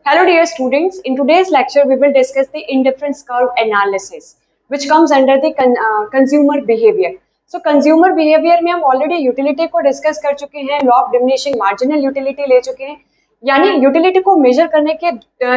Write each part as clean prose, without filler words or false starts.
Hello dear students, in today's lecture we will discuss the indifference curve analysis which comes under the consumer behavior. So consumer behavior में हम already utility को discuss कर चुके हैं, law of diminishing marginal utility ले चुके हैं, यानी utility को measure करने के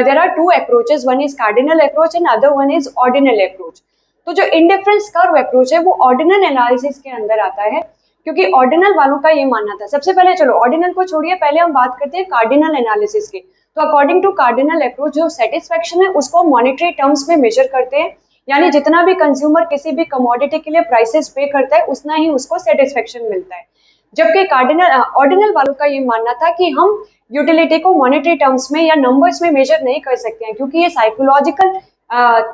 there are two approaches, one is cardinal approach and other one is ordinal approach. तो जो indifference curve approach है वो ordinal analysis के अंदर आता है क्योंकि ऑर्डिनल वालों का ये मानना था। सबसे पहले चलो ऑर्डिनल को छोड़िए, पहले हम बात करते हैं कार्डिनल एनालिसिस की। तो अकॉर्डिंग टू कार्डिनल अप्रोच जो सेटिस्फेक्शन है उसको मॉनेटरी टर्म्स में मेजर करते हैं, यानी जितना भी कंज्यूमर किसी भी कमोडिटी के लिए प्राइसेस पे करता है उतना ही उसको सेटिस्फेक्शन मिलता है। जबकि कार्डिनल ऑर्डिनल वालों का ये मानना था कि हम यूटिलिटी को मॉनेटरी टर्म्स में या नंबर्स में मेजर नहीं कर सकते हैं क्योंकि ये साइकोलॉजिकल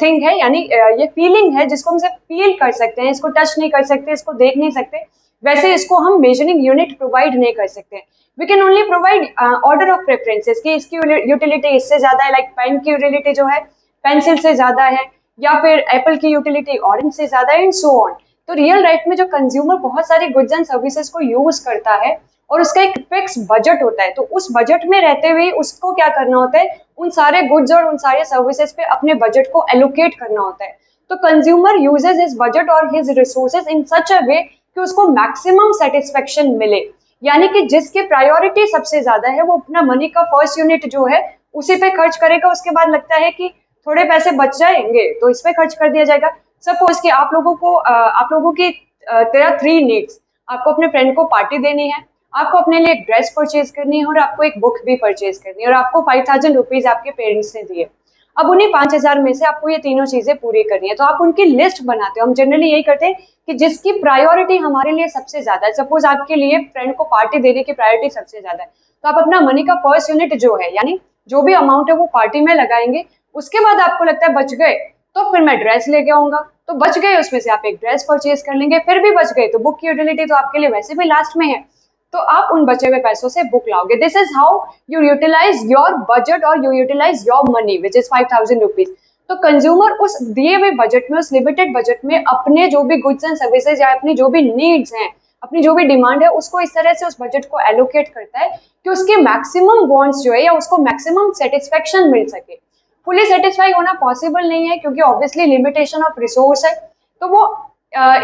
थिंग है, यानी ये फीलिंग है जिसको हम सिर्फ फील कर सकते हैं, इसको टच नहीं कर सकते, इसको देख नहीं सकते, वैसे इसको हम मेजरिंग यूनिट प्रोवाइड नहीं कर सकते। We can only provide order of preferences कि इसकी यूटिलिटी इससे ज्यादा है, लाइक पेन की यूटिलिटी जो है पेंसिल से ज्यादा है, या फिर एप्पल की यूटिलिटी ऑरेंज से ज्यादा है, एंड सो ऑन। तो रियल लाइफ में जो कंज्यूमर बहुत सारी गुड्स एंड सर्विसेज को यूज करता है और उसका एक फिक्स बजट होता है, तो उस बजट में रहते हुए उसको क्या करना होता है, उन सारे गुड्स और उन सारे सर्विसेज पे अपने बजट को एलोकेट करना होता है। तो कंज्यूमर यूजेस हिज बजट और हिज रिसोर्सेज इन सच अ वे कि उसको मैक्सिमम सेटिस्फेक्शन मिले, यानी कि जिसकी प्रायोरिटी सबसे ज्यादा है वो अपना मनी का फर्स्ट यूनिट जो है उसी पे खर्च करेगा, उसके बाद लगता है कि थोड़े पैसे बच जाएंगे तो इस पे खर्च कर दिया जाएगा। सपोज कि आप लोगों की तेरा 3 नीड्स, आपको अपने फ्रेंड को पार्टी देनी है, आपको अपने लिए एक ड्रेस परचेज करनी है और आपको एक बुक भी परचेज करनी है और आपको 5000 रुपीज आपके पेरेंट्स ने दिए। अब उन्हीं 5000 में से आपको ये तीनों चीजें पूरी करनी है, तो आप उनकी लिस्ट बनाते हो। हम जनरली यही करते हैं कि जिसकी प्रायोरिटी हमारे लिए सबसे ज्यादा है, सपोज आपके लिए फ्रेंड को पार्टी देने की प्रायोरिटी सबसे ज्यादा है, तो आप अपना मनी का फर्स्ट यूनिट जो है, यानी जो भी अमाउंट है वो पार्टी में लगाएंगे। उसके बाद आपको लगता है बच गए तो फिर मैं ड्रेस लेके आऊंगा, तो बच गए उसमें से आप एक ड्रेस परचेज कर लेंगे, फिर भी बच गए तो बुक की यूटिलिटी तो आपके लिए वैसे भी लास्ट में है, तो आप उन बचे हुए पैसों से बुक लाओगे। This is how you utilise your budget और you utilise your money which is 5000 rupees. तो कंज्यूमर उस दिए हुए बजट में, उस लिमिटेड बजट में अपने जो भी गुड्स एंड सर्विसेज या अपनी जो भी नीड्स हैं, अपनी जो भी डिमांड है उसको इस तरह से उस बजट को एलोकेट करता है कि उसके मैक्सिमम वांट्स जो है या उसको मैक्सिमम सेटिस्फेक्शन मिल सके। फुली सेटिस्फाई होना पॉसिबल नहीं है क्योंकि ऑब्वियसली लिमिटेशन ऑफ रिसोर्स है, तो वो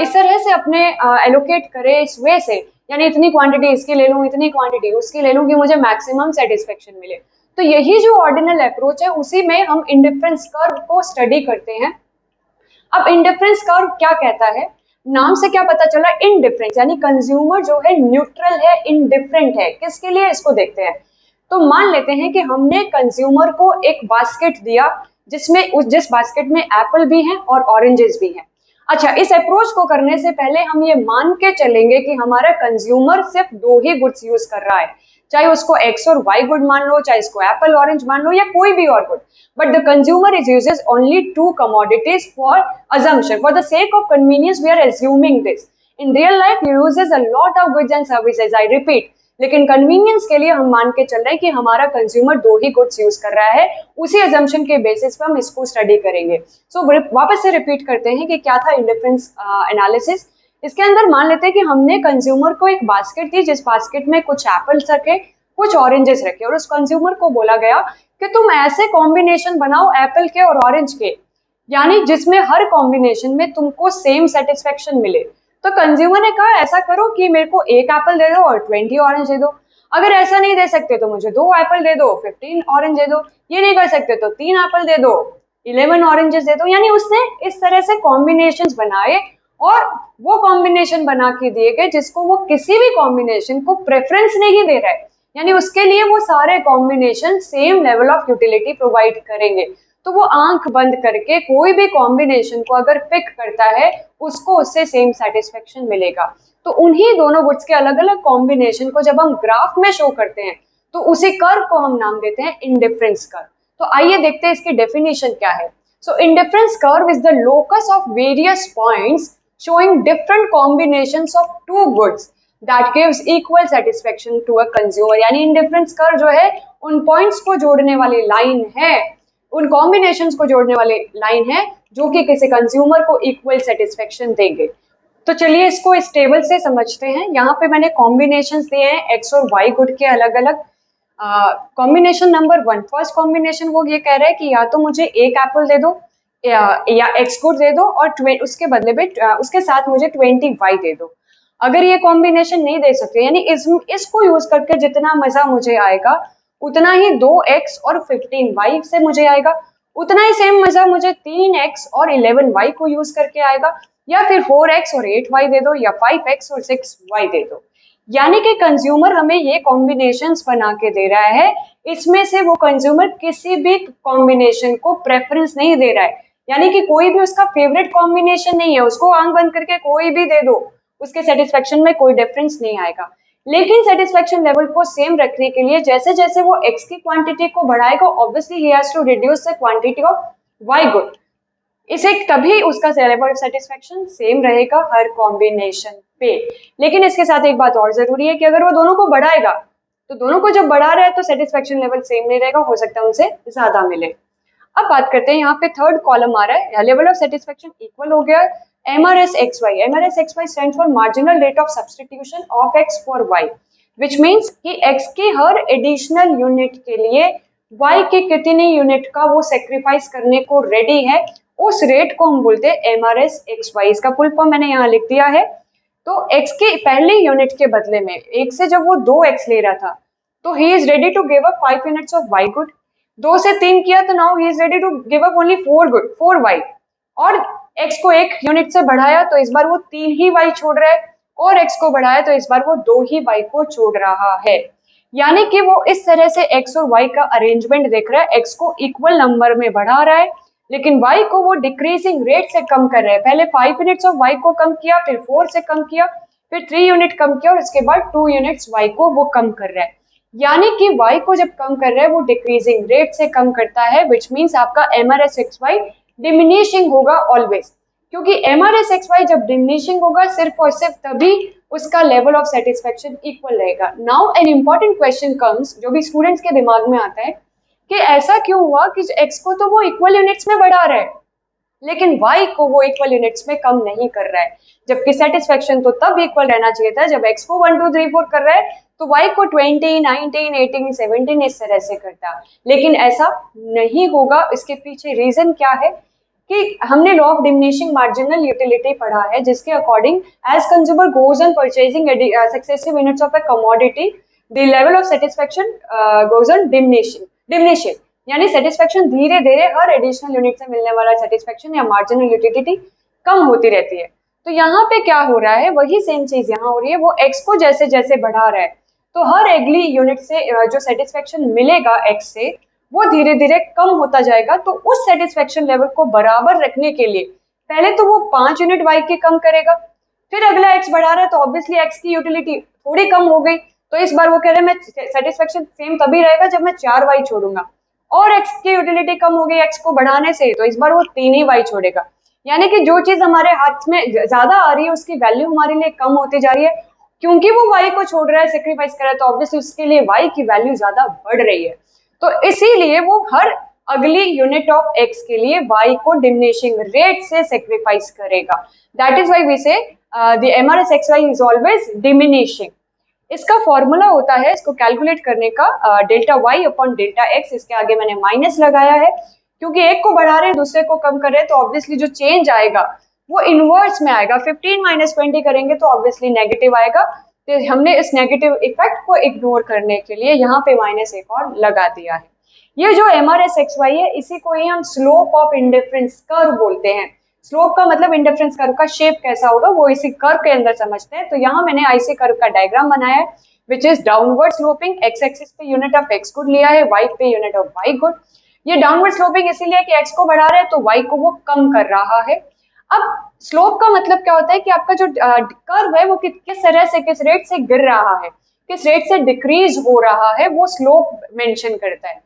इस तरह से अपने एलोकेट करे इस वे से, यानी इतनी क्वांटिटी इसकी ले लूं, इतनी क्वांटिटी उसकी ले लूं कि मुझे मैक्सिमम सेटिस्फेक्शन मिले। तो यही जो ऑर्डिनल अप्रोच है उसी में हम इंडिफरेंस कर्व को स्टडी करते हैं। अब इंडिफरेंस कर्व क्या कहता है, नाम से क्या पता चला, इंडिफरेंस यानी कंज्यूमर जो है न्यूट्रल है, इंडिफरेंट है, किसके लिए, इसको देखते हैं। तो मान लेते हैं कि हमने कंज्यूमर को एक बास्केट दिया जिसमें जिस बास्केट में एप्पल भी हैं और ऑरेंजेस भी हैं। अच्छा, इस अप्रोच को करने से पहले हम ये मान के चलेंगे कि हमारा कंज्यूमर सिर्फ 2 ही गुड्स यूज कर रहा है, चाहे उसको एक्स और वाई गुड मान लो, चाहे इसको एप्पल ऑरेंज मान लो या कोई भी और good, but the consumer is uses only 2 commodities for assumption, for the sake of convenience we are assuming this. In real life he uses a lot of goods and services, I repeat, लेकिन convenience के लिए हम मान के चल रहे हैं कि हमारा कंज्यूमर 2 ही गुड्स यूज कर रहा है, उसी अजम्पशन के बेसिस पे हम इसको स्टडी करेंगे। सो वापस से रिपीट करते हैं कि क्या था इंडिफरेंस एनालिसिस। इसके अंदर मान लेते हैं कि हमने कंज्यूमर को एक बास्केट दी जिस बास्केट में कुछ एप्पल्स रखे, कुछ ऑरेंजेस रखे, और उस कंज्यूमर को बोला गया कि तुम ऐसे कॉम्बिनेशन बनाओ एप्पल के और ऑरेंज के, यानी जिसमें हर कॉम्बिनेशन में तुमको सेम सेटिस्फेक्शन मिले। तो कंज्यूमर ने कहा ऐसा करो कि मेरे को एक एप्पल दे दो और 20 ऑरेंज दे दो, अगर ऐसा नहीं दे सकते तो मुझे 2 एप्पल दे दो 15 ऑरेंज दे दो, ये नहीं कर सकते तो 3 एप्पल दे दो 11 ऑरेंजेस दे दो। यानी उसने इस तरह से कॉम्बिनेशंस बनाए और वो कॉम्बिनेशन बना के दिए गए जिसको वो किसी भी कॉम्बिनेशन को प्रेफरेंस नहीं दे रहा है, यानी उसके लिए वो सारे combination same level of utility provide करेंगे। तो वो आंख बंद करके कोई भी कॉम्बिनेशन को अगर पिक करता है उसको उससे सेम सेटिस्फेक्शन मिलेगा। तो उन्हीं दोनों गुड्स के अलग अलग कॉम्बिनेशन को जब हम ग्राफ में शो करते हैं तो उसी कर्व को हम नाम देते हैं इंडिफरेंस कर्व। तो आइए देखते हैं इसकी डेफिनेशन क्या है। So indifference curve is the locus of various points showing different combinations of 2 goods that gives equal satisfaction to a consumer। यानी इंडिफरेंस कर्व जो है उन पॉइंट्स को जोड़ने वाली लाइन है, उन कॉम्बिनेशंस को जोड़ने वाली लाइन है जो कि किसी कंज्यूमर को इक्वल सेटिस्फेक्शन देंगे। तो चलिए इसको इस टेबल से समझते हैं। यहाँ पे मैंने कॉम्बिनेशंस दिए हैं एक्स और वाई गुड के अलग अलग। कॉम्बिनेशन नंबर 1, फर्स्ट कॉम्बिनेशन वो ये कह रहा है कि या तो मुझे एक एप्पल दे दो या एक्स गुड दे दो और उसके बदले में उसके साथ मुझे 20 वाई दे दो। अगर ये कॉम्बिनेशन नहीं दे सकते, यानी इसको यूज करके जितना मजा मुझे आएगा उतना ही 2x और 15y से मुझे आएगा, उतना ही सेम मजा मुझे 3x और 11y को यूज करके आएगा, या फिर 4x और 8y दे दो या 5x और 6y दे दो। यानी कि कंज्यूमर हमें ये कॉम्बिनेशंस बना के दे रहा है, इसमें से वो कंज्यूमर किसी भी कॉम्बिनेशन को प्रेफरेंस नहीं दे रहा है, यानी कि कोई भी उसका फेवरेट कॉम्बिनेशन नहीं है, उसको आंख बंद करके कोई भी दे दो उसके सेटिस्फेक्शन में कोई डिफरेंस नहीं आएगा। लेकिन सेटिस्फेक्शन लेवल को सेम रखने के लिए जैसे जैसे वो x की क्वांटिटी को बढ़ाएगा, obviously he has to reduce the quantity of y good, इसे तभी उसका लेवल ऑफ सेटिस्फेक्शन सेम रहेगा हर कॉम्बिनेशन पे। लेकिन इसके साथ एक बात और जरूरी है कि अगर वो दोनों को बढ़ाएगा तो दोनों को जब बढ़ा रहा है तो सेटिस्फेक्शन लेवल सेम नहीं रहेगा, हो सकता है उनसे ज्यादा मिले। अब बात करते हैं, यहाँ पे थर्ड कॉलम आ रहा है, लेवल ऑफ सेटिस्फेक्शन इक्वल हो गया MRSXY। MRSXY stand for marginal rate of substitution of x for y, which means कि x की हर एडिशनल यूनिट के लिए y के कितनी यूनिट का वो सेक्रीफाइस करने को रेडी है, उस रेट को हम बोलते हैं MRSXY। इसका फुल फॉर्म मैंने यहाँ लिख दिया है। तो x की पहली यूनिट के बदले में, एक से जब वो 2x ले रहा था तो he is ready to give up 5 units of y good, 2 से 3 किया तो now he is ready to give up only 4 good 4y, और x को 1 यूनिट से बढ़ाया तो इस बार वो 3 ही y छोड़ रहा है, और x को बढ़ाया तो इस बार वो 2 ही y को छोड़ रहा है। यानी कि वो इस तरह से x और y का अरेंजमेंट देख रहा है, x को इक्वल नंबर में बढ़ा रहा है लेकिन y को वो डिक्रीजिंग रेट से कम कर रहे हैं। पहले 5 यूनिट्स ऑफ y को कम किया, फिर 4 से कम किया, फिर 3 यूनिट कम किया, और इसके बाद 2 यूनिट्स y को वो कम कर रहा है। यानी कि y को जब कम कर रहा है वो डिक्रीजिंग रेट से कम करता है, विच मीन्स आपका MRSXY डिमिनिशिंग होगा ऑलवेज, क्योंकि MRSXY जब डिमिनिशिंग होगा सिर्फ और सिर्फ तभी उसका लेवल ऑफ सेटिस्फेक्शन इक्वल रहेगा। Now an important question comes, जो भी स्टूडेंट्स के दिमाग में आता है कि ऐसा क्यों हुआ कि x को तो वो इक्वल यूनिट्स में बढ़ा रहा है लेकिन y को वो इक्वल यूनिट्स में कम नहीं कर रहा है, जबकि सेटिस्फेक्शन तो तब इक्वल रहना चाहिए था जब x को 1 2 3 4 कर रहा है तो y को 20 19 18 17 इस तरह से करता, लेकिन ऐसा नहीं होगा। इसके पीछे रीजन क्या है कि हमने law of diminishing marginal utility पढ़ा है, जिसके according as consumer goes on purchasing successive units of a commodity the level of satisfaction goes on diminishing, यानी सेटिस्फेक्शन धीरे धीरे हर एडिशनल यूनिट से मिलने वाला सेटिस्फेक्शन या मार्जिनल यूटिलिटी कम होती रहती है। तो यहाँ पे क्या हो रहा है, वही सेम चीज यहाँ हो रही है, वो x को जैसे जैसे बढ़ा रहा है तो हर अगली यूनिट से जो सेटिस्फेक्शन मिलेगा x से वो धीरे धीरे कम होता जाएगा। तो उस सेटिस्फेक्शन लेवल को बराबर रखने के लिए पहले तो वो 5 यूनिट y की कम करेगा, फिर अगला x बढ़ा रहा है तो ऑब्वियसली x की यूटिलिटी थोड़ी कम हो गई, तो इस बार वो कह रहे हैं मैं सेटिस्फेक्शन सेम तभी रहेगा जब मैं 4 y छोड़ूंगा, और x की यूटिलिटी कम हो गई x को बढ़ाने से, तो इस बार वो 3 ही y छोड़ेगा। यानी कि जो चीज हमारे हाथ में ज्यादा आ रही है उसकी वैल्यू हमारे लिए कम होती जा रही है, क्योंकि वो y को छोड़ रहा है, सेक्रीफाइस कर रहा है, तो ऑब्वियसली उसके लिए y की वैल्यू ज्यादा बढ़ रही है। तो इसीलिए वो हर अगली यूनिट ऑफ x के लिए y को डिमिनिशिंग रेट से सेक्रीफाइस करेगा। दैट इज व्हाई वी से the MRSXY is always diminishing. इसका फॉर्मूला होता है इसको कैलकुलेट करने का delta y upon delta x, इसके आगे मैंने माइनस लगाया है क्योंकि एक को बढ़ा रहे हैं दूसरे को कम कर रहे हैं, तो ऑब्वियसली जो चेंज आएगा वो इनवर्स में आएगा। 15 माइनस 20 करेंगे तो ऑब्वियसली नेगेटिव आएगा, तो हमने इस नेगेटिव इफेक्ट को इग्नोर करने के लिए यहाँ पे माइनस एक और लगा दिया है। ये जो MRSXY है इसी को ही हम स्लोप ऑफ इंडिफरेंस कर्व बोलते हैं। स्लोप का मतलब इंडिफरेंस कर्व का शेप कैसा होगा वो इसी कर्व के अंदर समझते हैं। तो यहाँ मैंने IC कर्व का डायग्राम बनाया है which is downward sloping, x axis पे यूनिट ऑफ x गुड लिया है, y पे यूनिट ऑफ y गुड। ये डाउनवर्ड स्लोपिंग इसीलिए कि x को बढ़ा रहे हैं तो y को वो कम कर रहा है। अब स्लोप का मतलब क्या होता है कि आपका जो कर्व है वो किस तरह से किस रेट से गिर रहा है, किस रेट से डिक्रीज हो रहा है, वो स्लोप मेंशन करता है।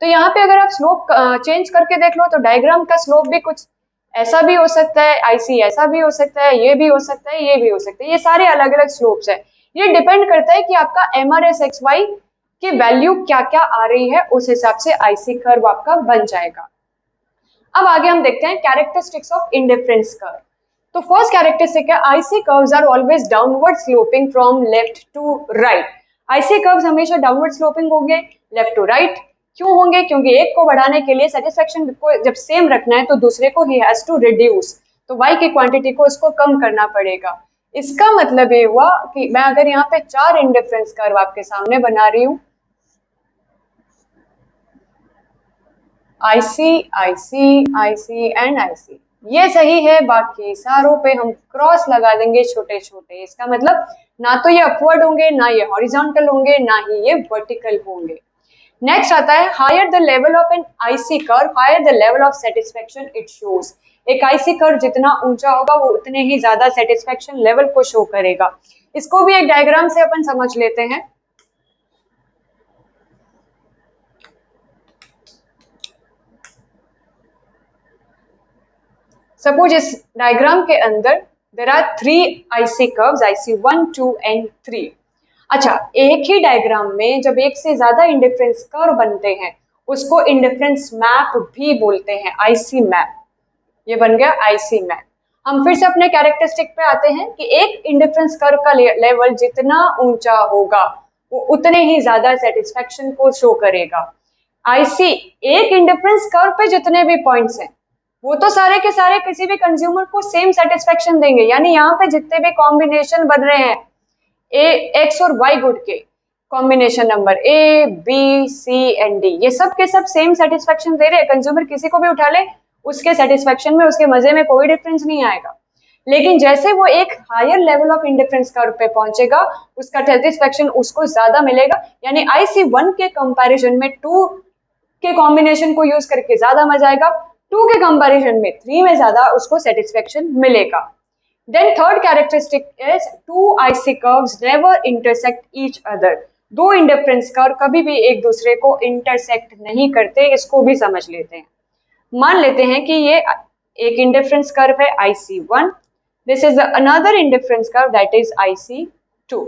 तो यहाँ पे अगर आप स्लोप चेंज करके देख लो तो डायग्राम का स्लोप भी कुछ ऐसा भी हो सकता है, IC ऐसा भी हो सकता है, ये भी हो सकता है, ये भी हो सकता है, ये सारे अलग अलग स्लोप्स है। ये डिपेंड करता है कि आपका MRSXY की वैल्यू क्या क्या आ रही है, उस हिसाब से IC कर्व आपका बन जाएगा। अब आगे हम देखते हैं कैरेक्टरिस्टिक्स ऑफ इंडिफरेंस कर्व। तो फर्स्ट कैरेक्टरिस्टिक है IC curves are always downward sloping from left to right. IC curves हमेशा डाउनवर्ड स्लोपिंग होंगे लेफ्ट टू राइट। क्यों होंगे? क्योंकि एक को बढ़ाने के लिए सेटिस्फेक्शन को जब सेम रखना है तो दूसरे को ही हैज टू रिड्यूस, तो y की क्वांटिटी को उसको कम करना पड़ेगा। इसका मतलब ये हुआ कि मैं अगर यहाँ पे 4 इंडिफरेंस कर्व आपके सामने बना रही हूँ, IC, IC, IC and IC, ये सही है, बाकी सारों पे हम क्रॉस लगा देंगे छोटे छोटे। इसका मतलब ना तो ये अपवर्ड होंगे, ना ये हॉरिजॉन्टल होंगे, ना ही ये वर्टिकल होंगे। नेक्स्ट आता है higher the level of an IC curve, higher the level of satisfaction it shows. एक आईसी कर्व जितना ऊंचा होगा वो उतने ही ज्यादा सेटिस्फेक्शन लेवल को शो करेगा। इसको भी एक डायग्राम से अपन समझ लेते हैं। सपोज इस डायग्राम के अंदर there are 3 IC curves, IC1, 2 and 3। अच्छा, एक ही डायग्राम में जब एक से ज्यादा इंडिफरेंस कर्व बनते हैं उसको इंडिफरेंस मैप भी बोलते हैं, आईसी मैप। ये बन गया आईसी मैप। हम फिर से अपने कैरेक्टरिस्टिक पे आते हैं कि एक इंडिफरेंस कर्व का लेवल जितना ऊंचा होगा वो उतने ही ज्यादा सेटिस्फेक्शन को शो करेगा। आईसी एक इंडिफरेंस कर्व पे जितने भी पॉइंट्स हैं वो तो सारे के सारे किसी भी कंज्यूमर को सेम सेटिस्फेक्शन देंगे, यानी यहाँ पे जितने भी कॉम्बिनेशन बन रहे हैं एक्स और वाई गुड के combination number A, B, C and D, ये सब के सब सेम सेटिस्फेक्शन दे रहे हैं। कंज्यूमर किसी को भी उठा ले उसके सेटिस्फेक्शन में, उसके मजे में कोई डिफरेंस नहीं आएगा। लेकिन जैसे वो एक higher level of indifference curve पे पहुंचेगा उसका सेटिस्फेक्शन उसको ज्यादा मिलेगा, यानी IC1 के कंपैरिजन में 2 के कॉम्बिनेशन को यूज करके ज्यादा मजा आएगा, 2 के कंपैरिजन में 3 में ज्यादा उसको सेटिस्फेक्शन मिलेगा। Then third characteristic is 2 IC curves never intersect each other. 2 indifference curve कभी भी एक दूसरे को इंटरसेक्ट नहीं करते, इसको भी समझ लेते हैं। मान लेते हैं कि ये एक इंडिफरेंस कर्व है IC1, this is another indifference curve that is IC2।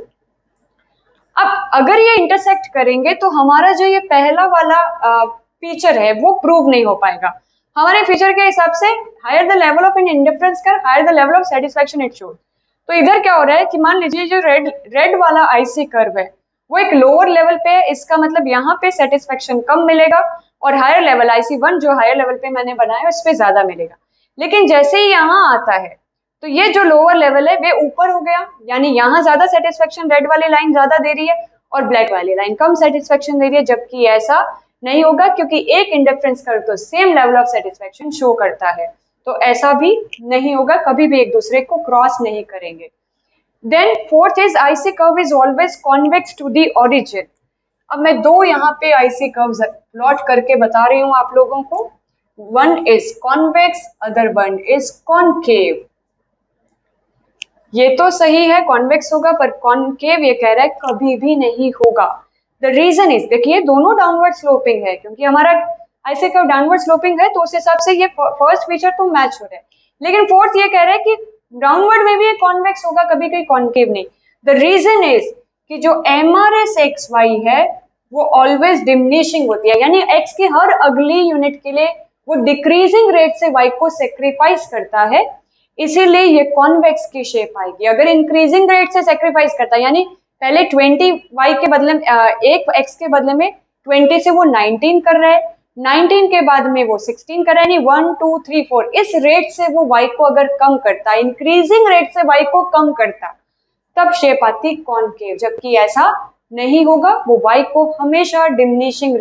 अब अगर ये इंटरसेक्ट करेंगे तो हमारा जो ये पहला वाला फीचर है वो प्रूव नहीं हो पाएगा। हमारे फीचर के हिसाब से higher the level of an indifference curve, higher the level of satisfaction it shows. तो इधर क्या हो रहा है कि मान लीजिए जो रेड वाला आईसी कर्व है वो एक लोअर लेवल पे है, इसका मतलब यहाँ पे सेटिस्फेक्शन कम मिलेगा, और हायर लेवल IC1 जो हायर लेवल पे मैंने बनाया उस पे ज्यादा मिलेगा। लेकिन जैसे ही यहाँ आता है तो ये जो लोअर लेवल है वे ऊपर हो गया, यानी यहाँ ज्यादा सेटिस्फेक्शन रेड वाली लाइन ज्यादा दे रही है और ब्लैक वाली लाइन कम सेटिस्फेक्शन दे रही है, जबकि ऐसा नहीं होगा क्योंकि एक इंडिफरेंस कर्व तो same level of satisfaction show करता है, तो ऐसा भी नहीं होगा, कभी भी एक दूसरे को क्रॉस नहीं करेंगे। Then fourth is IC curve is always convex to the origin. अब मैं 2 यहाँ पे आईसी कर्व्स प्लॉट करके बता रही हूँ आप लोगों को, one is convex other one is concave. ये तो सही है कॉन्वेक्स होगा, पर कॉनकेव ये कह रहा है कभी भी नहीं होगा। द रीजन इज, देखिए दोनों डाउनवर्ड स्लोपिंग है, क्योंकि हमारा ऐसे कर्व डाउनवर्ड स्लोपिंग है तो उस हिसाब से ये फर्स्ट फीचर तो मैच हो रहा है। लेकिन फोर्थ ये कह रहा है कि डाउनवर्ड में भी ये कॉन्वेक्स होगा, कभी कभी कॉनकेव नहीं। द रीजन इज कि जो MRS है वो ऑलवेज डिमिनिशिंग होती है, यानी x की हर अगली यूनिट के लिए वो डिक्रीजिंग रेट से y को सेक्रीफाइस करता है, इसीलिए ये कॉन्वेक्स की शेप आएगी। अगर इंक्रीजिंग रेट से सेक्रीफाइस करता है, यानी पहले 20y के बदले में एक x के बदले में 20 से वो 19 कर रहा है, 19 के बाद में वो 16 कर रहा है, यानी 1 2 3 4 इस रेट से वो y को अगर कम करता, इंक्रीजिंग रेट से y को कम करता, तब शेप आती कॉनकेव। जबकि ऐसा नहीं होगा, वो y को हमेशा डिमिनिशिंग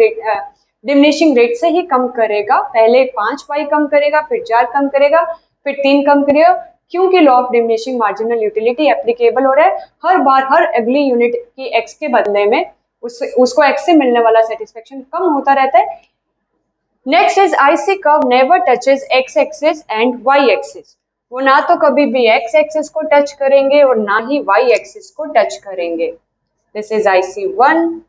रेट से ही कम करेगा। पहले 5y कम करेगा, फिर 4 कम करेगा, फिर 3 कम करेगा, क्योंकि law of diminishing marginal utility applicable हो रहा है। हर बार हर अगली यूनिट की x के बदले में उसको x से मिलने वाला सेटिस्फेक्शन कम होता रहता है। Next is IC curve never touches x axis and y axis. वो ना तो कभी भी x एक्सिस को टच करेंगे और ना ही y एक्सिस को टच करेंगे। This is IC1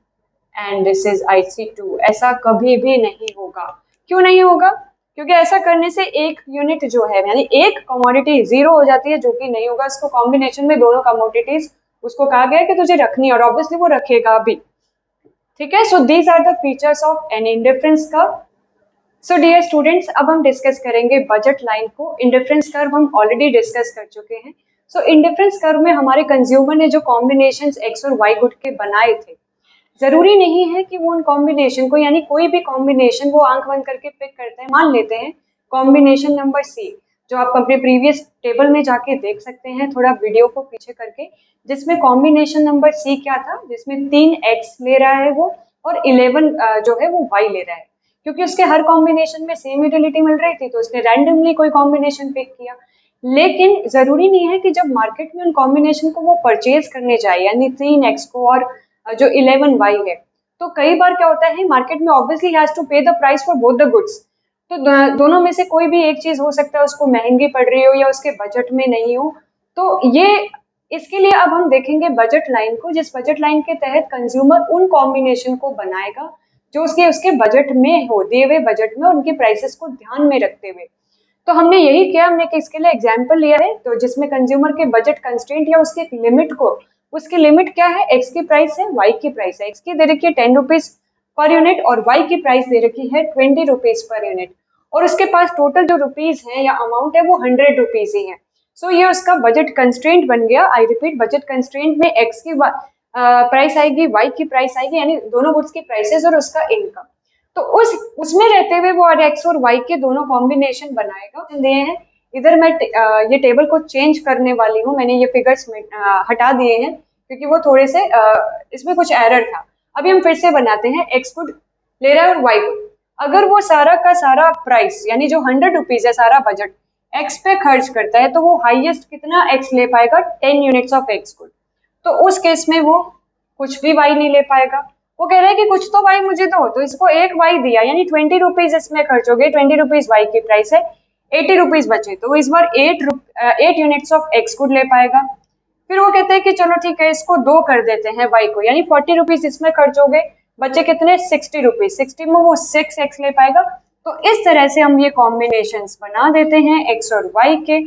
and this is IC2। ऐसा कभी भी नहीं होगा। क्यों नहीं होगा? क्योंकि ऐसा करने से एक यूनिट जो है, यानी एक कमोडिटी जीरो हो जाती है, जो कि नहीं होगा। इसको कॉम्बिनेशन में दोनों कमोडिटीज उसको कहा गया है कि तुझे रखनी है, और ऑब्वियसली वो रखेगा भी। ठीक है, so these are the features of an indifference curve. So dear students, अब हम डिस्कस करेंगे बजट लाइन को। इंडिफरेंस कर्व हम ऑलरेडी डिस्कस कर चुके हैं, सो इंडिफरेंस कर्व में हमारे कंज्यूमर ने जो कॉम्बिनेशंस एक्स और वाई गुड के बनाए थे, जरूरी नहीं है कि वो उन कॉम्बिनेशन को, यानी कोई भी कॉम्बिनेशन वो आंख बंद करके पिक करते हैं। मान लेते हैं कॉम्बिनेशन नंबर सी, जो आप अपने प्रीवियस टेबल में जाके देख सकते हैं थोड़ा वीडियो को पीछे करके, जिसमें कॉम्बिनेशन नंबर सी क्या था, जिसमें 3x ले रहा है वो और 11 जो है वो y ले रहा है। क्योंकि उसके हर कॉम्बिनेशन में सेम यूटिलिटी मिल रही थी तो उसने रैंडमली कोई कॉम्बिनेशन पिक किया। लेकिन जरूरी नहीं है कि जब मार्केट में उन कॉम्बिनेशन को वो परचेज करने जाए, यानी 3x को और जो 11y है, तो कई बार क्या होता है मार्केट में ऑब्वियसली हैज टू पे the price for both the goods. तो दोनों में से कोई भी एक चीज हो सकता है उसको महंगी पड़ रही हो या उसके बजट में नहीं हो। तो ये इसके लिए अब हम देखेंगे बजट लाइन को, जिस बजट लाइन के तहत कंज्यूमर उन कॉम्बिनेशन को बनाएगा जो उसके बजट में हो, दिए हुए बजट में उनके प्राइसेस को ध्यान में रखते हुए। तो हमने यही किया, हमने इसके लिए एग्जाम्पल लिया है तो जिसमें कंज्यूमर के बजट कंस्ट्रेंट या उसकी लिमिट को, उसकी लिमिट क्या है, एक्स की प्राइस है, वाई की प्राइस है। एक्स की दे रखी है 10 रुपीज पर यूनिट और वाई की प्राइस दे रखी है 20 रुपीज पर यूनिट, और उसके पास टोटल जो रुपीज है या अमाउंट है वो 100 रुपीज ही है। सो ये उसका बजट कंस्ट्रेंट बन गया। आई रिपीट, बजट कंस्ट्रेंट में एक्स की प्राइस आएगी, वाई की प्राइस आएगी, यानी दोनों गुड्स की प्राइसेस और उसका इनकम। तो उसमें रहते हुए वो एक्स और वाई के दोनों कॉम्बिनेशन बनाएगा। दिए हैं इधर, मैं ये टेबल को चेंज करने वाली हूँ, मैंने ये फिगर्स हटा दिए हैं क्योंकि वो थोड़े से इसमें कुछ एरर था। अभी हम फिर से बनाते हैं, एक्स गुड ले रहा है और वाई गुड। अगर वो सारा का सारा प्राइस यानी जो 100 रुपीज है सारा बजट एक्स पे खर्च करता है तो वो हाईएस्ट कितना एक्स ले पाएगा, 10 यूनिट्स ऑफ एक्स गुड। तो उस केस में वो कुछ भी वाई नहीं ले पाएगा। वो कह रहा है कि कुछ तो वाई मुझे दो, तो इसको एक वाई दिया यानी 20 रुपीज इसमें खर्च हो गए, 20 रुपीज वाई की प्राइस है, 80 रुपीज बचे, तो वो इस बार 8 यूनिट्स ऑफ एक्स गुड ले पाएगा। फिर वो कहते हैं कि चलो ठीक है इसको 2 कर देते हैं वाई को, यानी 40 रुपीज इसमें खर्च हो गए, बचे कितने 60 रुपीज, 60 में वो 6 एक्स ले पाएगा। तो इस तरह से हम ये कॉम्बिनेशंस बना देते हैं एक्स और वाई के।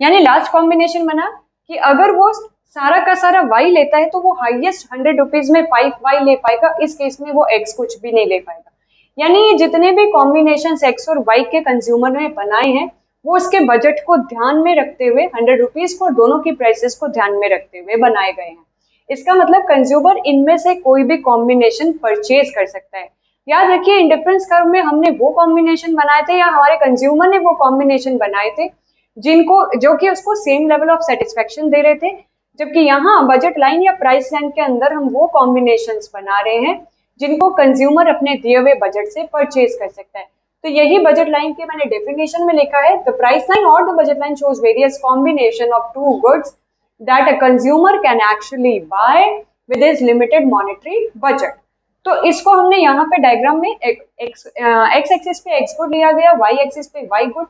यानी लास्ट कॉम्बिनेशन बना कि अगर वो सारा का सारा वाई लेता है तो वो हाईएस्ट 100 रुपीज में 5 वाई ले पाएगा, इस केस में वो एक्स कुछ भी नहीं ले पाएगा। यानी जितने भी कॉम्बिनेशन एक्स और वाई के कंज्यूमर ने बनाए हैं वो उसके बजट को ध्यान में रखते हुए 100 रुपीज को दोनों की प्राइसेस को ध्यान में रखते हुए बनाए गए हैं। इसका मतलब कंज्यूमर इनमें से कोई भी कॉम्बिनेशन परचेज कर सकता है। याद रखिए इंडिफरेंस कर्व में हमने वो कॉम्बिनेशन बनाए थे या हमारे कंज्यूमर ने वो कॉम्बिनेशन बनाए थे जिनको जो कि उसको सेम लेवल ऑफ सेटिस्फेक्शन दे रहे थे, जबकि यहाँ बजट लाइन या प्राइस लाइन के अंदर हम वो कॉम्बिनेशंस बना रहे हैं जिनको कंज्यूमर अपने दिए हुए बजट से परचेज कर सकता है। तो यही बजट लाइन की मैंने डेफिनेशन में लिखा है, द प्राइस लाइन और the budget line shows various combination of two goods that a consumer can actually buy with his limited monetary budget. तो इसको हमने यहाँ पे डायग्राम में एक्स एक्सिस पे एक्स गुड लिया गया, वाई एक्सिस पे वाई गुड,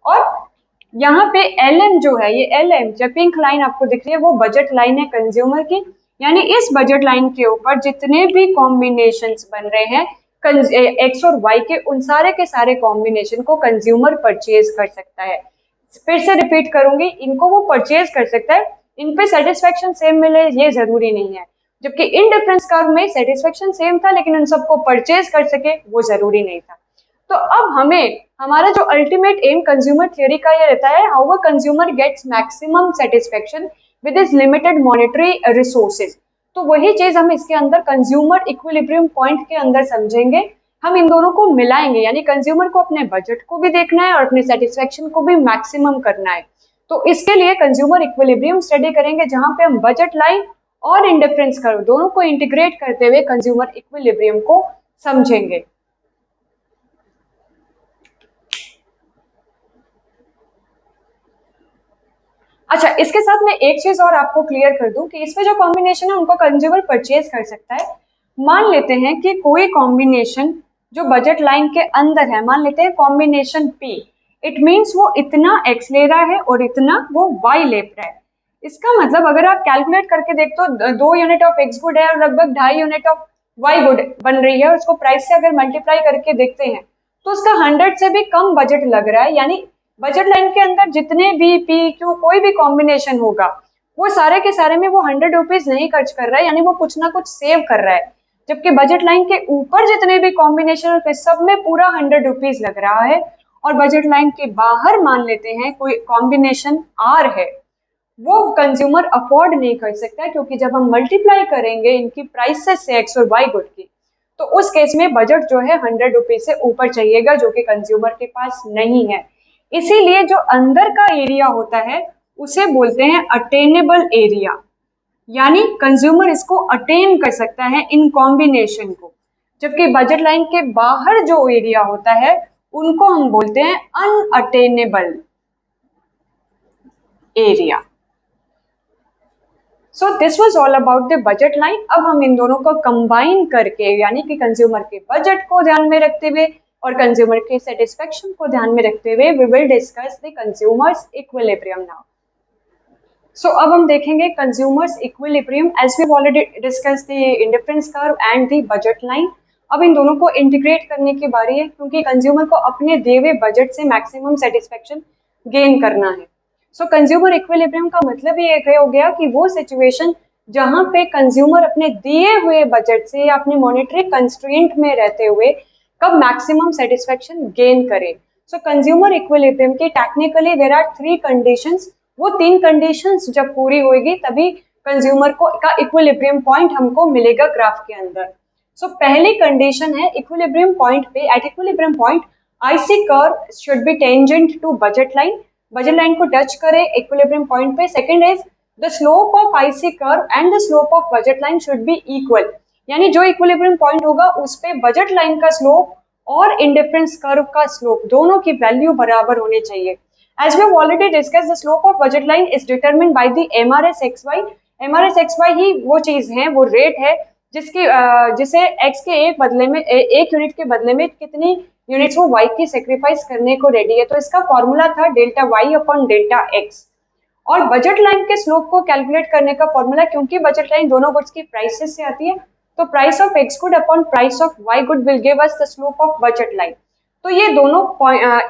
और यहाँ पे एल एम जो है, ये एल एम जो पिंक लाइन आपको दिख रही है वो बजट लाइन है कंज्यूमर की। यानी इस बजट लाइन के ऊपर जितने भी कॉम्बिनेशंस बन रहे हैं एक्स और वाई के, उन सारे के सारे कॉम्बिनेशन को कंज्यूमर परचेज कर सकता है। फिर से रिपीट करूंगी, इनको वो परचेज कर सकता है, इन पे सेटिस्फेक्शन सेम मिले ये जरूरी नहीं है। जबकि इन डिफरेंस कर्व में सेटिस्फेक्शन सेम था लेकिन उन सबको परचेज कर सके वो जरूरी नहीं था। तो अब हमें हमारा जो अल्टीमेट एम कंज्यूमर थ्योरी का ये रहता है, how a consumer gets maximum satisfaction with his limited monetary resources. तो वही चीज हम इसके अंदर कंज्यूमर इक्विलिब्रियम पॉइंट के अंदर समझेंगे। हम इन दोनों को मिलाएंगे, यानी कंज्यूमर को अपने बजट को भी देखना है और अपने सेटिस्फेक्शन को भी मैक्सिमम करना है। तो इसके लिए कंज्यूमर इक्विलिब्रियम स्टडी करेंगे जहां पे हम बजट लाइन और इंडिफरेंस कर्व दोनों को इंटीग्रेट करते हुए कंज्यूमर इक्विलिब्रियम को समझेंगे। अच्छा, इसके साथ मैं एक चीज और आपको क्लियर कर दूं कि इसमें जो कॉम्बिनेशन है उनको कंज्यूमर परचेज कर सकता है। मान लेते हैं कि कोई कॉम्बिनेशन जो बजट लाइन के अंदर है, मान लेते हैं कॉम्बिनेशन पी, इट मींस वो इतना एक्स ले रहा है और इतना वो वाई ले रहा है। इसका मतलब अगर आप कैलकुलेट करके देखते हो 2 यूनिट ऑफ एक्स गुड है और लगभग 2.5 यूनिट ऑफ वाई गुड बन रही है, उसको प्राइस से अगर मल्टीप्लाई करके देखते हैं तो उसका 100 से भी कम बजट लग रहा है। यानी बजट लाइन के अंदर जितने भी पी क्यू कोई भी कॉम्बिनेशन होगा वो सारे के सारे में वो 100 रुपीज नहीं खर्च कर रहा है, यानी वो कुछ ना कुछ सेव कर रहा है। जबकि बजट लाइन के ऊपर जितने भी कॉम्बिनेशन होते सब में पूरा 100 रुपीज लग रहा है और बजट लाइन के बाहर मान लेते हैं कोई कॉम्बिनेशन आर है, वो कंज्यूमर अफोर्ड नहीं कर सकता, क्योंकि जब हम मल्टीप्लाई करेंगे इनकी प्राइसेस से एक्स और वाई गुड की, तो उस केस में बजट जो है 100 रुपीज से ऊपर चाहिएगा, जो कि कंज्यूमर के पास नहीं है। इसीलिए जो अंदर का एरिया होता है उसे बोलते हैं अटेनेबल एरिया, यानी कंज्यूमर इसको अटेन कर सकता है इन कॉम्बिनेशन को, जबकि बजट लाइन के बाहर जो एरिया होता है उनको हम बोलते हैं unattainable area. So this was all about the budget line. अब हम इन दोनों को कंबाइन करके, यानी कि कंज्यूमर के बजट को ध्यान में रखते हुए और कंज्यूमर के सेटिस्फेक्शन को ध्यान में रखते हुए, we will discuss the consumers equilibrium now. So अब हम देखेंगे consumers equilibrium as we already discuss the indifference curve and the budget line. अब इन दोनों को इंटीग्रेट करने की बारी है, क्योंकि कंज्यूमर को अपने दिए हुए बजट से मैक्सिमम सेटिस्फेक्शन गेन करना है। सो कंज्यूमर इक्विलिब्रियम का मतलब ये हो गया कि वो सिचुएशन जहां पे कंज्यूमर अपने दिए हुए बजट से या अपने मॉनेटरी कंस्ट्रेंट में रहते हुए कब मैक्सिमम सेटिस्फेक्शन गेन करे। सो कंज्यूमर इक्विलिब्रियम की टेक्निकली देयर आर 3 कंडीशंस। वो 3 कंडीशंस जब पूरी होगी तभी कंज्यूमर को का इक्विलिब्रियम पॉइंट हमको मिलेगा ग्राफ के अंदर। सो पहली कंडीशन है इक्विलिब्रियम पॉइंट पे, at equilibrium point IC curve should be tangent to budget line, budget line को टच करे इक्विलिब्रियम पॉइंट पे। Second is the slope of IC curve and the slope of budget line should be equal, यानी जो equilibrium point होगा उस पे budget line का slope और इंडिफरेंस कर्व का स्लोप दोनों की वैल्यू बराबर होनी चाहिए। As we have already discussed, the slope of budget line is determined by the MRSXY. MRSXY ही वो चीज है, वो रेट है जिसकी जिसे x के एक बदले में एक यूनिट के बदले में कितनी यूनिट्स वो y की सेक्रीफाइस करने को रेडी है। तो इसका फॉर्मूला था delta y upon delta x। और बजट लाइन के स्लोप को कैलकुलेट करने का फॉर्मूला, क्योंकि बजट लाइन दोनों गुड्स की प्राइसेस से आती है, तो price of x good upon price of y good will give us the slope of budget line. तो ये दोनों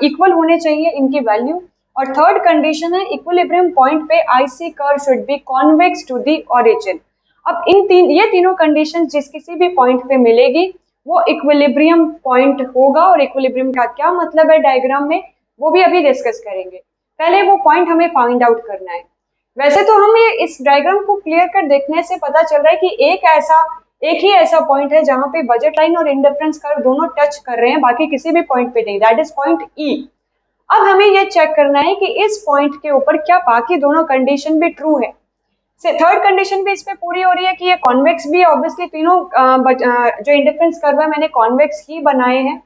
इक्वल होने चाहिए इनकी वैल्यू। और थर्ड कंडीशन है इक्विलिब्रियम पॉइंट पे IC curve should be convex to the origin. अब ये तीनों कंडीशन जिस किसी भी पॉइंट पे मिलेगी वो इक्विलिब्रियम पॉइंट होगा। और इक्विलिब्रियम का क्या मतलब है डायग्राम में, वो भी अभी डिस्कस करेंगे। पहले वो पॉइंट हमें फाइंड आउट करना है। वैसे तो हमें इस डायग्राम को क्लियर कर देखने से पता चल रहा है कि एक ही ऐसा पॉइंट है जहां पे बजट लाइन और इंडिफरेंस कर्व दोनों टच कर रहे हैं, बाकी किसी भी पॉइंट पे नहीं, दैट इज पॉइंट ई। अब हमें ये चेक करना है कि इस पॉइंट के ऊपर क्या बाकी दोनों कंडीशन भी ट्रू है। थर्ड कंडीशन भी इस पे पूरी हो रही है कि ये कॉन्वेक्स भी, ऑब्वियसली तीनों जो इंडिफरेंस कर्व है मैंने कॉन्वेक्स ही बनाए हैं।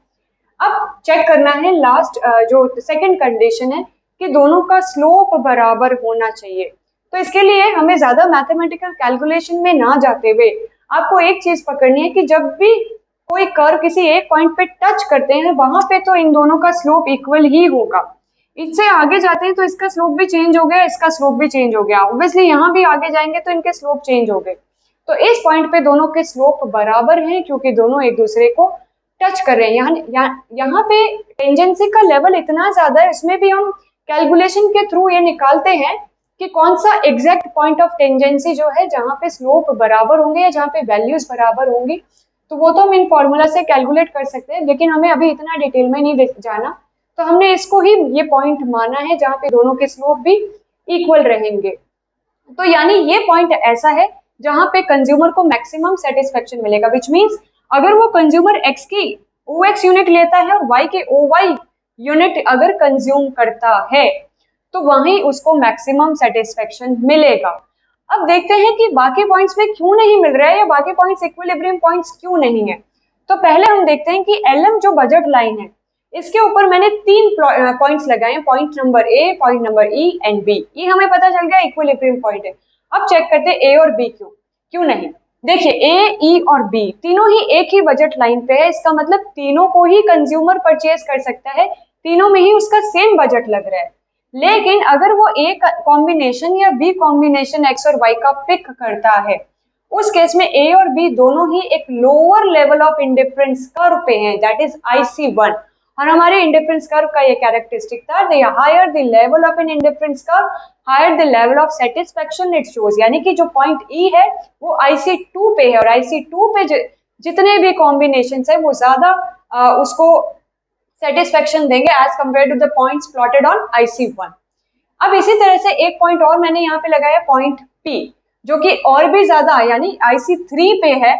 अब चेक करना है लास्ट जो सेकंड कंडीशन है कि दोनों का स्लोप बराबर होना चाहिए। तो इसके लिए हमें ज्यादा मैथमेटिकल कैलकुलेशन में ना जाते हुए आपको एक चीज पकड़नी है कि जब भी कोई कर्व किसी एक पॉइंट पे टच करते हैं वहां पे तो इन दोनों का स्लोप इक्वल ही होगा। इससे आगे जाते हैं तो इसका स्लोप भी चेंज हो गया, इसका स्लोप भी चेंज हो गया, ऑब्वियसली यहाँ भी आगे जाएंगे तो इनके स्लोप चेंज हो गए। तो इस पॉइंट पे दोनों के स्लोप बराबर हैं क्योंकि दोनों एक दूसरे को टच कर रहे हैं। यहाँ पे टेंजेंसी का लेवल इतना ज्यादा है, इसमें भी हम कैलकुलेशन के थ्रू ये निकालते हैं कि कौन सा एग्जैक्ट पॉइंट ऑफ टेंजेंसी जो है जहाँ पे स्लोप बराबर होंगे या जहाँ पे वैल्यूज बराबर होंगी, तो वो तो हम इन फॉर्मूला से कैलकुलेट कर सकते हैं, लेकिन हमें अभी इतना डिटेल में नहीं जाना। तो हमने इसको ही ये पॉइंट माना है जहाँ पे दोनों के स्लोप भी इक्वल रहेंगे। तो यानी ये पॉइंट ऐसा है जहाँ पे कंज्यूमर को मैक्सिमम सेटिस्फेक्शन मिलेगा, विच मीन्स अगर वो कंज्यूमर एक्स की OX यूनिट लेता है और Y के OY यूनिट अगर कंज्यूम करता है तो वहीं उसको मैक्सिमम सेटिस्फेक्शन मिलेगा। अब देखते हैं कि बाकी पॉइंट्स में क्यों नहीं मिल रहा है या बाकी पॉइंट्स इक्विलिब्रियम पॉइंट्स क्यों नहीं है। तो पहले हम देखते हैं कि LM जो बजट लाइन है इसके ऊपर मैंने 3 पॉइंट्स लगाए हैं, point number A, point number E and B. ये हमें पता चल गया इक्विलिब्रियम पॉइंट है। अब चेक करते हैं ए और बी क्यों नहीं। देखिए ए, ई और बी तीनों ही एक ही बजट लाइन पे है, इसका मतलब तीनों को ही कंज्यूमर परचेज कर सकता है, तीनों में ही उसका सेम बजट लग रहा है। लेकिन अगर वो ए कॉम्बिनेशन या बी कॉम्बिनेशन एक्स और वाई का पिक करता है, उस केस में ए और बी दोनों ही एक lower level of indifference curve पे हैं, दैट इज IC1। और हमारे इंडिफरेंस कर्व का ये कैरेक्टरिस्टिक था, the higher the level of an indifference curve higher the level of satisfaction it shows. यानी कि जो पॉइंट ई है वो IC2 पे है और IC2 पे जितने भी कॉम्बिनेशन है वो ज्यादा उसको सेटिस्फेक्शन देंगे as compare to the points plotted on IC1। अब इसी तरह से एक पॉइंट और मैंने यहाँ पे लगाया पॉइंट P, जो कि और भी ज्यादा यानी IC3 पे है।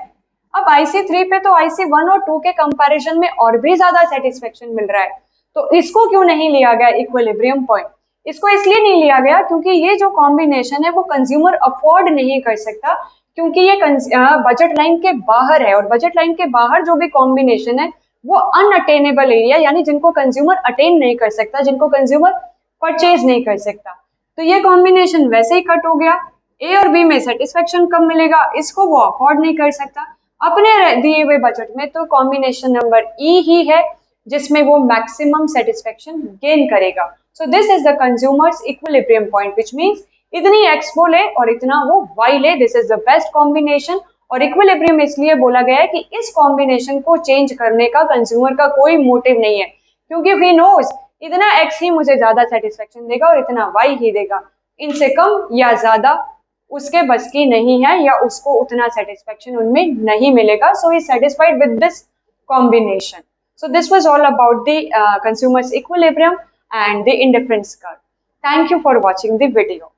अब IC3 पे तो IC1 और 2 के कंपैरिजन में और भी ज्यादा सेटिस्फेक्शन मिल रहा है, तो इसको क्यों नहीं लिया गया इक्विलिब्रियम पॉइंट? इसको इसलिए नहीं लिया गया क्योंकि ये जो कॉम्बिनेशन है वो कंज्यूमर अफोर्ड नहीं कर सकता, क्योंकि ये बजट लाइन के बाहर है, और बजट लाइन के बाहर जो भी कॉम्बिनेशन है वो अनअटेनेबल एरिया, यानी जिनको कंज्यूमर अटेन नहीं कर सकता, जिनको कंज्यूमर परचेज नहीं कर सकता। तो ये कॉम्बिनेशन वैसे ही कट हो गया। ए और बी में सेटिस्फेक्शन कम मिलेगा, इसको वो अफोर्ड नहीं कर सकता अपने दिए हुए बजट में, तो कॉम्बिनेशन नंबर ई ही है जिसमें वो मैक्सिमम सेटिस्फेक्शन गेन करेगा। So this is the consumers equilibrium point, which means इतनी एक्स वो ले और इतना वो वाई ले, this is the best combination. और इक्विलिब्रियम इसलिए बोला गया है कि इस कॉम्बिनेशन को चेंज करने का कंज्यूमर का कोई मोटिव नहीं है, क्योंकि ही नोज इतना एक्स ही मुझे ज्यादा सेटिस्फेक्शन देगा और इतना वाई ही देगा, इनसे कम या ज्यादा उसके बस की नहीं है या उसको उतना सेटिस्फेक्शन उनमें नहीं मिलेगा। So he satisfied with this combination. So this was all about the consumer's equilibrium and the indifference curve. Thank you for watching the video.